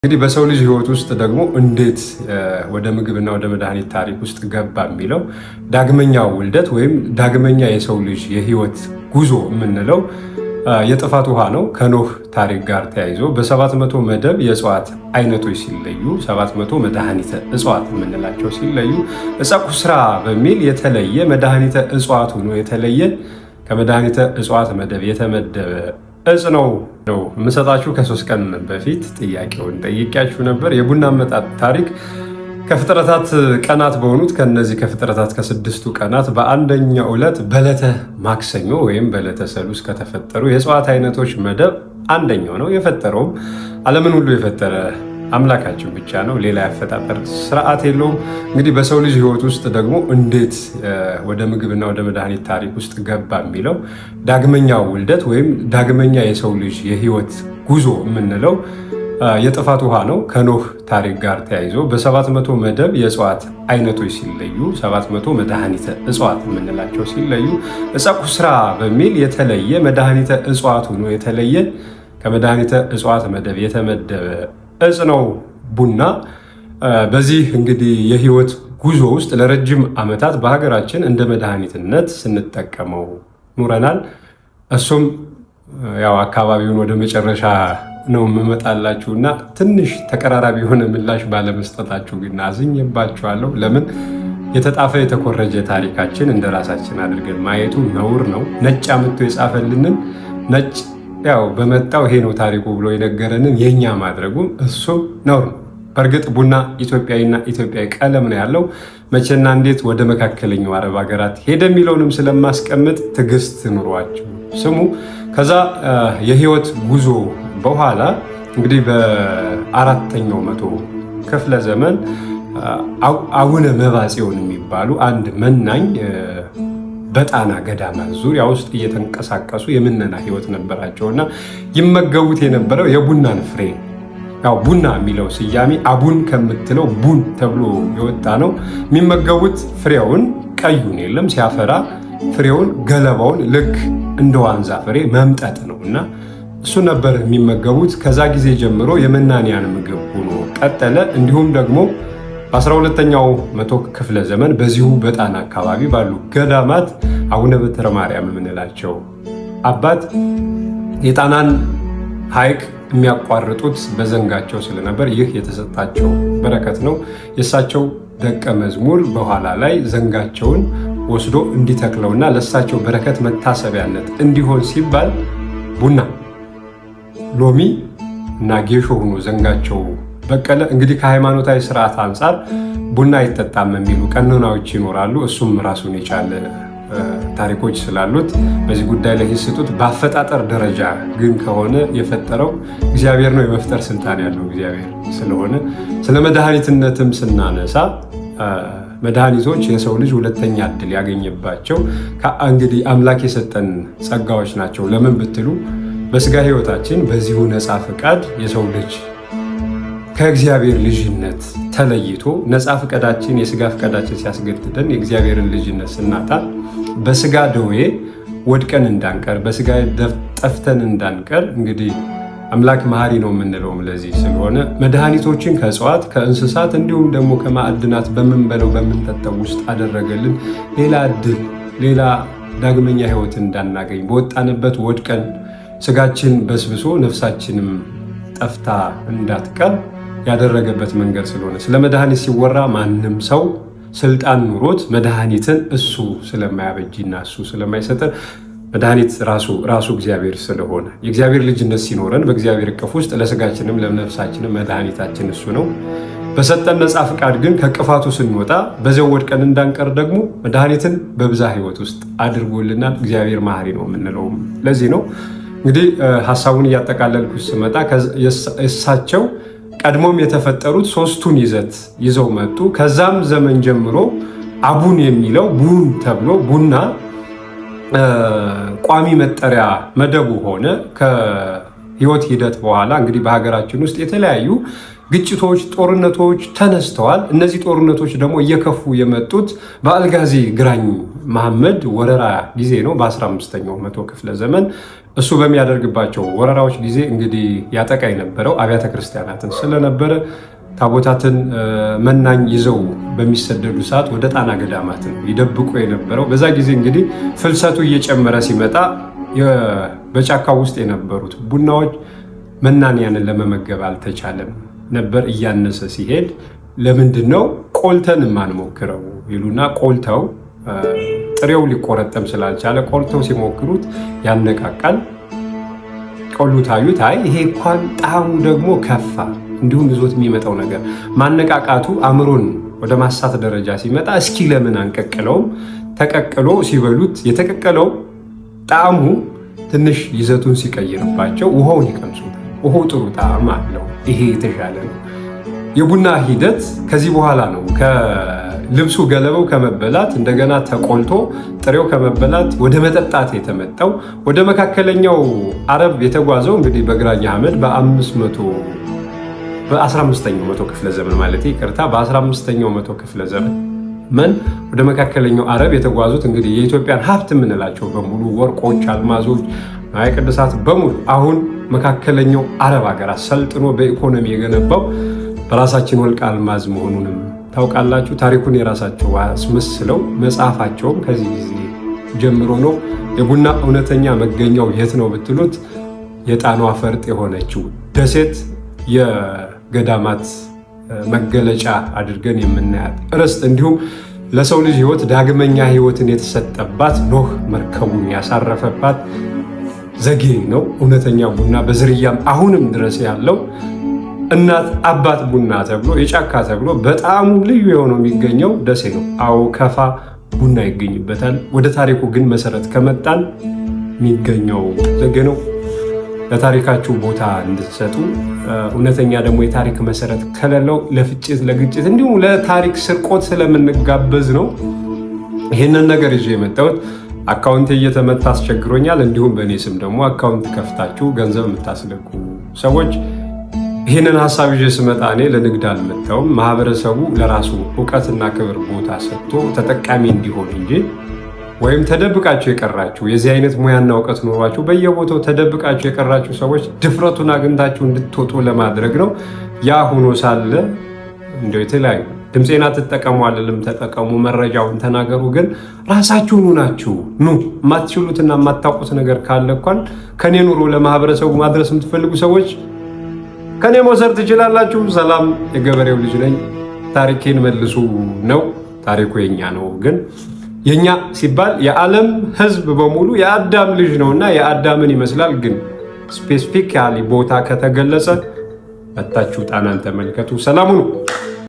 እንግዲህ በሰው ልጅ ህይወት ውስጥ ደግሞ እንዴት ወደ ምግብና ወደ መድኃኒት ታሪክ ውስጥ ገባ የሚለው ዳግመኛው ውልደት ወይም ዳግመኛ የሰው ልጅ የህይወት ጉዞ የምንለው የጥፋት ውሃ ነው። ከኖህ ታሪክ ጋር ተያይዞ በ700 መደብ የእጽዋት አይነቶች ሲለዩ 700 መድኃኒተ እጽዋት የምንላቸው ሲለዩ ዕፀ ኩስራ በሚል የተለየ መድኃኒተ እጽዋት ሆኖ የተለየ ከመድኃኒተ እጽዋት መደብ የተመደበ እጽ ነው የምሰጣችሁ። ከ3 ቀን በፊት ጥያቄውን ጠይቄያችሁ ነበር። የቡና አመጣጥ ታሪክ ከፍጥረታት ቀናት በሆኑት ከነዚህ ከፍጥረታት ከ6ቱ ቀናት በአንደኛው ዕለት በዕለተ ማክሰኞ ወይም በዕለተ ሰሉስ ከተፈጠሩ የእጽዋት አይነቶች መደብ አንደኛው ነው። የፈጠረውም ዓለምን ሁሉ የፈጠረ አምላካችን ብቻ ነው። ሌላ ያፈጣጠር ስርዓት የለውም። እንግዲህ በሰው ልጅ ህይወት ውስጥ ደግሞ እንዴት ወደ ምግብና ወደ መድኃኒት ታሪክ ውስጥ ገባ የሚለው ዳግመኛው ውልደት ወይም ዳግመኛ የሰው ልጅ የህይወት ጉዞ የምንለው የጥፋት ውሃ ነው። ከኖህ ታሪክ ጋር ተያይዞ በ700 መደብ የእጽዋት አይነቶች ሲለዩ 700 መድኃኒተ እጽዋት የምንላቸው ሲለዩ ዕፀ ኩስራ በሚል የተለየ መድኃኒተ እጽዋት ሆኖ የተለየ ከመድኃኒተ እጽዋት መደብ የተመደበ እጽ ነው ቡና። በዚህ እንግዲህ የህይወት ጉዞ ውስጥ ለረጅም ዓመታት በሀገራችን እንደ መድኃኒትነት ስንጠቀመው ኑረናል። እሱም ያው አካባቢውን ወደ መጨረሻ ነው የምመጣላችሁ እና ትንሽ ተቀራራቢ የሆነ ምላሽ ባለመስጠታችሁ ግን አዝኜባችኋለሁ። ለምን የተጣፈ የተኮረጀ ታሪካችን እንደ ራሳችን አድርገን ማየቱ ነውር ነው። ነጭ አምጥቶ የጻፈልንን ነጭ ያው በመጣው ይሄ ነው ታሪኩ ብሎ የነገረንን የኛ ማድረጉም እሱም ነውር ነው። በእርግጥ ቡና ኢትዮጵያዊና ኢትዮጵያዊ ቀለም ነው ያለው። መቼና እንዴት ወደ መካከለኛው አረብ ሀገራት ሄደ የሚለውንም ስለማስቀምጥ ትዕግስት ኑሯቸው ስሙ። ከዛ የህይወት ጉዞ በኋላ እንግዲህ በ4ኛው መቶ ክፍለ ዘመን አቡነ መባጽዮን የሚባሉ አንድ መናኝ በጣና ገዳማት ዙሪያ ውስጥ እየተንቀሳቀሱ የምነና ህይወት ነበራቸውና ይመገቡት የነበረው የቡናን ፍሬ። ያው ቡና የሚለው ስያሜ አቡን ከምትለው ቡን ተብሎ የወጣ ነው። የሚመገቡት ፍሬውን ቀዩን የለም ሲያፈራ ፍሬውን ገለባውን ልክ እንደ ዋንዛ ፍሬ መምጠጥ ነው እና እሱ ነበር የሚመገቡት። ከዛ ጊዜ ጀምሮ የመናንያን ምግብ ሆኖ ቀጠለ። እንዲሁም ደግሞ በ12ኛው መቶ ክፍለ ዘመን በዚሁ በጣና አካባቢ ባሉ ገዳማት አቡነ በትረ ማርያም የምንላቸው አባት የጣናን ሐይቅ የሚያቋርጡት በዘንጋቸው ስለነበር ይህ የተሰጣቸው በረከት ነው። የእሳቸው ደቀ መዝሙር በኋላ ላይ ዘንጋቸውን ወስዶ እንዲተክለውና ለእሳቸው በረከት መታሰቢያነት እንዲሆን ሲባል ቡና፣ ሎሚ እና ጌሾ ሆኖ ዘንጋቸው በቀለ። እንግዲህ ከሃይማኖታዊ ስርዓት አንጻር ቡና አይጠጣም የሚሉ ቀኖናዎች ይኖራሉ። እሱም ራሱን የቻለ ታሪኮች ስላሉት በዚህ ጉዳይ ላይ ይስጡት። በአፈጣጠር ደረጃ ግን ከሆነ የፈጠረው እግዚአብሔር ነው። የመፍጠር ስልጣን ያለው እግዚአብሔር ስለሆነ ስለ መድኃኒትነትም ስናነሳ መድኃኒቶች የሰው ልጅ ሁለተኛ እድል ያገኘባቸው እንግዲህ አምላክ የሰጠን ጸጋዎች ናቸው። ለምን ብትሉ በስጋ ህይወታችን በዚሁ ነፃ ፈቃድ የሰው ልጅ ከእግዚአብሔር ልጅነት ተለይቶ ነፃ ፈቃዳችን የስጋ ፈቃዳችን ሲያስገድደን የእግዚአብሔርን ልጅነት ስናጣ በስጋ ደዌ ወድቀን እንዳንቀር በስጋ ጠፍተን እንዳንቀር እንግዲህ አምላክ መሐሪ ነው የምንለውም ለዚህ ስለሆነ መድኃኒቶችን ከእጽዋት ከእንስሳት እንዲሁም ደግሞ ከማዕድናት በምንበለው በምንጠጣው ውስጥ አደረገልን። ሌላ እድል ሌላ ዳግመኛ ህይወት እንዳናገኝ በወጣንበት ወድቀን ስጋችን በስብሶ ነፍሳችንም ጠፍታ እንዳትቀር ያደረገበት መንገድ ስለሆነ ስለ መድኃኒት ሲወራ ማንም ሰው ስልጣን ኑሮት መድኃኒትን እሱ ስለማያበጅና እሱ ስለማይሰጠን መድኃኒት ራሱ እግዚአብሔር ስለሆነ የእግዚአብሔር ልጅነት ሲኖረን በእግዚአብሔር እቅፍ ውስጥ ለስጋችንም ለነፍሳችንም መድኃኒታችን እሱ ነው። በሰጠን ነፃ ፍቃድ ግን ከቅፋቱ ስንወጣ በዚያው ወድቀን እንዳንቀር ደግሞ መድኃኒትን በብዛ ህይወት ውስጥ አድርጎልናል። እግዚአብሔር መሐሪ ነው የምንለውም ለዚህ ነው። እንግዲህ ሀሳቡን እያጠቃለልኩ ስመጣ እሳቸው ቀድሞም የተፈጠሩት 3ቱን ይዘት ይዘው መጡ። ከዛም ዘመን ጀምሮ አቡን የሚለው ቡን ተብሎ ቡና ቋሚ መጠሪያ መደቡ ሆነ። ህይወት ሂደት በኋላ እንግዲህ በሀገራችን ውስጥ የተለያዩ ግጭቶች፣ ጦርነቶች ተነስተዋል። እነዚህ ጦርነቶች ደግሞ እየከፉ የመጡት በአልጋዚ ግራኝ መሐመድ ወረራ ጊዜ ነው። በ15ኛው መቶ ክፍለ ዘመን እሱ በሚያደርግባቸው ወረራዎች ጊዜ እንግዲህ ያጠቃ የነበረው አብያተ ክርስቲያናትን ስለነበረ ታቦታትን መናኝ ይዘው በሚሰደዱ ሰዓት ወደ ጣና ገዳማት ነው ይደብቁ የነበረው። በዛ ጊዜ እንግዲህ ፍልሰቱ እየጨመረ ሲመጣ በጫካ ውስጥ የነበሩት ቡናዎች መናንያንን ለመመገብ አልተቻለም ነበር። እያነሰ ሲሄድ ለምንድን ነው ቆልተን የማንሞክረው ይሉና ቆልተው ጥሬው ሊቆረጠም ስላልቻለ ቆልተው ሲሞክሩት ያነቃቃል። ቆሉት አዩት፣ አይ ይሄ እንኳን ጣዕሙ ደግሞ ከፋ። እንዲሁም ይዞት የሚመጣው ነገር ማነቃቃቱ አእምሮን ወደ ማሳት ደረጃ ሲመጣ እስኪ ለምን አንቀቅለውም? ተቀቅሎ ሲበሉት የተቀቀለው ጣዕሙ ትንሽ ይዘቱን ሲቀይርባቸው ውሃውን ይቀምሱታል። ውሃው ጥሩ ጣዕም አለው፣ ይሄ የተሻለ ነው። የቡና ሂደት ከዚህ በኋላ ነው። ከልብሱ ገለበው ከመበላት እንደገና ተቆልቶ ጥሬው ከመበላት ወደ መጠጣት የተመጣው። ወደ መካከለኛው አረብ የተጓዘው እንግዲህ በግራኝ አህመድ በ15ኛው መቶ ክፍለ ዘመን ማለት ይቅርታ፣ በ15ኛው መቶ ክፍለ ዘመን ወደ መካከለኛው አረብ የተጓዙት እንግዲህ የኢትዮጵያን ሀብት የምንላቸው በሙሉ ወርቆች፣ አልማዞች፣ ንዋየ ቅድሳት በሙሉ አሁን መካከለኛው አረብ ሀገራት ሰልጥኖ በኢኮኖሚ የገነባው በራሳችን ወርቅ አልማዝ መሆኑንም ታውቃላችሁ። ታሪኩን የራሳቸው አስመስለው መጽሐፋቸውም ከዚህ ጊዜ ጀምሮ ነው። የቡና እውነተኛ መገኛው የት ነው ብትሉት የጣኗ ፈርጥ የሆነችው ደሴት የገዳማት መገለጫ አድርገን የምናያት ርስት፣ እንዲሁም ለሰው ልጅ ህይወት ዳግመኛ ህይወትን የተሰጠባት ኖህ መርከቡን ያሳረፈባት ዘጌ ነው። እውነተኛ ቡና በዝርያም አሁንም ድረስ ያለው እናት አባት ቡና ተብሎ የጫካ ተብሎ በጣም ልዩ የሆነው የሚገኘው ደሴ ነው። አዎ ከፋ ቡና ይገኝበታል። ወደ ታሪኩ ግን መሰረት ከመጣን የሚገኘው ዘጌ ነው። ለታሪካችሁ ቦታ እንድትሰጡ፣ እውነተኛ ደግሞ የታሪክ መሰረት ከሌለው ለፍጭት፣ ለግጭት እንዲሁም ለታሪክ ስርቆት ስለምንጋበዝ ነው ይህንን ነገር ይዤ የመጣሁት። አካውንት እየተመታ አስቸግሮኛል። እንዲሁም በእኔ ስም ደግሞ አካውንት ከፍታችሁ ገንዘብ የምታስለቁ ሰዎች ይህንን ሀሳብ ይዤ ስመጣ እኔ ለንግድ አልመጣሁም። ማህበረሰቡ ለራሱ እውቀትና ክብር ቦታ ሰጥቶ ተጠቃሚ እንዲሆን እንጂ ወይም ተደብቃችሁ የቀራችሁ የዚህ አይነት ሙያና እውቀት ኖሯችሁ በየቦታው ተደብቃችሁ የቀራችሁ ሰዎች ድፍረቱን አግኝታችሁ እንድትወጡ ለማድረግ ነው። ያ ሆኖ ሳለ እንደው የተለያዩ ድምፄን አትጠቀሙ አልልም፣ ተጠቀሙ፣ መረጃውን ተናገሩ። ግን ራሳችሁን ናችሁ ኑ። የማትችሉትና የማታውቁት ነገር ካለ እንኳን ከኔ ኑሮ ለማህበረሰቡ ማድረስ የምትፈልጉ ሰዎች ከኔ መውሰድ ትችላላችሁ። ሰላም፣ የገበሬው ልጅ ነኝ። ታሪኬን መልሱ ነው። ታሪኩ የኛ ነው። ግን የኛ ሲባል የዓለም ሕዝብ በሙሉ የአዳም ልጅ ነውና የአዳምን ይመስላል። ግን ስፔሲፊካሊ ቦታ ከተገለጸ መታችሁ ጣናን ተመልከቱ። ሰላሙ ነው።